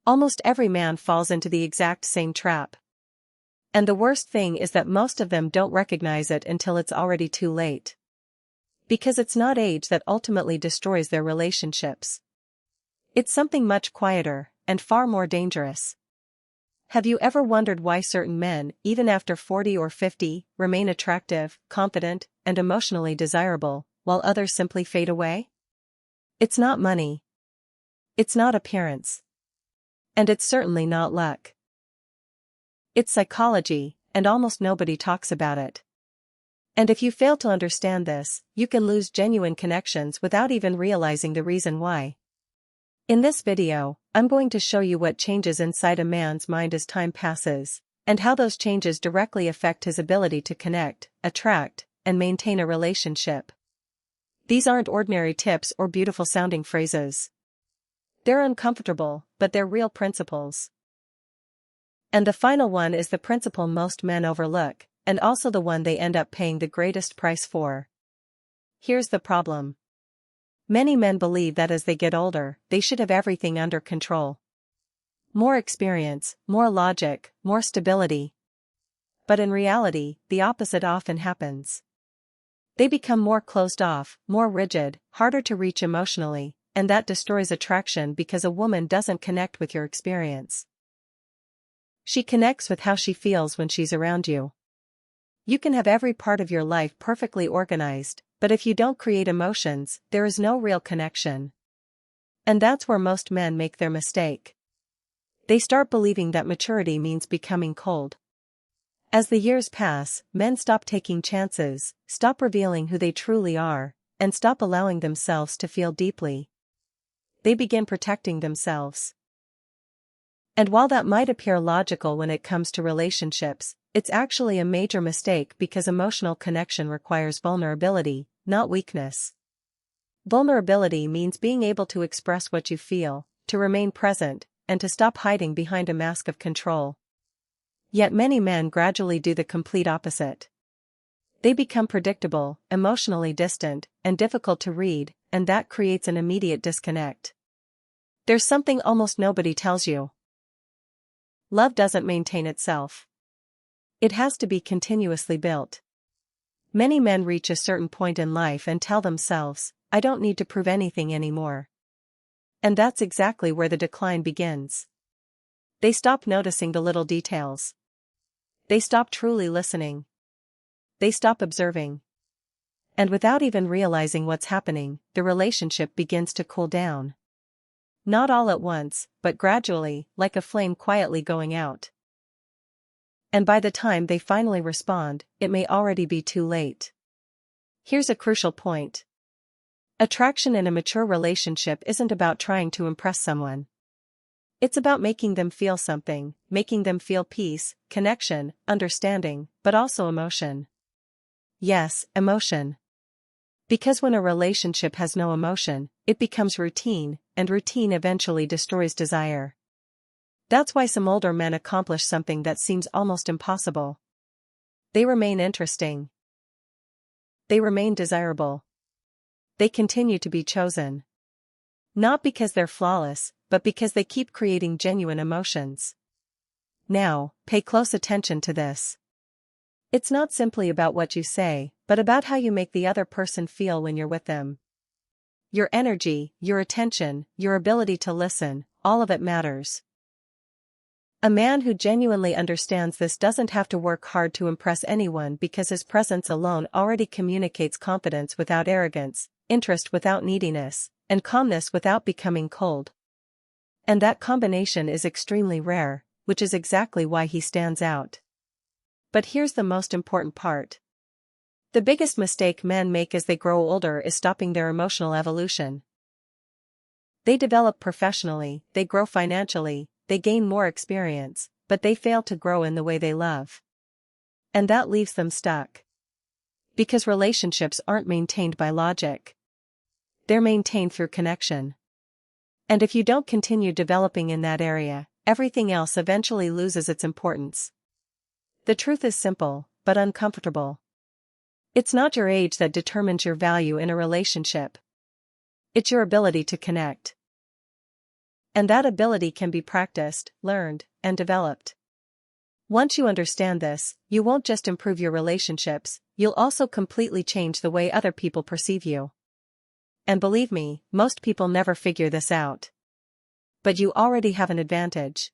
Almost every man falls into the exact same trap. And the worst thing is that most of them don't recognize it until it's already too late. Because it's not age that ultimately destroys their relationships. It's something much quieter, and far more dangerous. Have you ever wondered why certain men, even after 40 or 50, remain attractive, confident, and emotionally desirable, while others simply fade away? It's not money. It's not appearance. And it's certainly not luck. It's psychology, and almost nobody talks about it. And if you fail to understand this, you can lose genuine connections without even realizing the reason why. In this video, I'm going to show you what changes inside a man's mind as time passes, and how those changes directly affect his ability to connect, attract, and maintain a relationship. These aren't ordinary tips or beautiful-sounding phrases. They're uncomfortable, but they're real principles. And the final one is the principle most men overlook, and also the one they end up paying the greatest price for. Here's the problem. Many men believe that as they get older, they should have everything under control. More experience, more logic, more stability. But in reality, the opposite often happens. They become more closed off, more rigid, harder to reach emotionally, and that destroys attraction because a woman doesn't connect with your experience. She connects with how she feels when she's around you. You can have every part of your life perfectly organized, but if you don't create emotions, there is no real connection. And that's where most men make their mistake. They start believing that maturity means becoming cold. As the years pass, men stop taking chances, stop revealing who they truly are, and stop allowing themselves to feel deeply. They begin protecting themselves. And while that might appear logical when it comes to relationships, it's actually a major mistake because emotional connection requires vulnerability, not weakness. Vulnerability means being able to express what you feel, to remain present, and to stop hiding behind a mask of control. Yet many men gradually do the complete opposite. They become predictable, emotionally distant, and difficult to read, and that creates an immediate disconnect. There's something almost nobody tells you. Love doesn't maintain itself. It has to be continuously built. Many men reach a certain point in life and tell themselves, I don't need to prove anything anymore. And that's exactly where the decline begins. They stop noticing the little details. They stop truly listening. They stop observing. And without even realizing what's happening, the relationship begins to cool down. Not all at once, but gradually, like a flame quietly going out. And by the time they finally respond, it may already be too late. Here's a crucial point. Attraction in a mature relationship isn't about trying to impress someone. It's about making them feel something, making them feel peace, connection, understanding, but also emotion. Yes, emotion. Because when a relationship has no emotion, it becomes routine, and routine eventually destroys desire. That's why some older men accomplish something that seems almost impossible. They remain interesting. They remain desirable. They continue to be chosen. Not because they're flawless, but because they keep creating genuine emotions. Now, pay close attention to this. It's not simply about what you say, but about how you make the other person feel when you're with them. Your energy, your attention, your ability to listen, all of it matters. A man who genuinely understands this doesn't have to work hard to impress anyone because his presence alone already communicates confidence without arrogance, interest without neediness, and calmness without becoming cold. And that combination is extremely rare, which is exactly why he stands out. But here's the most important part. The biggest mistake men make as they grow older is stopping their emotional evolution. They develop professionally, they grow financially, they gain more experience, but they fail to grow in the way they love. And that leaves them stuck. Because relationships aren't maintained by logic. They're maintained through connection. And if you don't continue developing in that area, everything else eventually loses its importance. The truth is simple, but uncomfortable. It's not your age that determines your value in a relationship. It's your ability to connect. And that ability can be practiced, learned, and developed. Once you understand this, you won't just improve your relationships, you'll also completely change the way other people perceive you. And believe me, most people never figure this out. But you already have an advantage.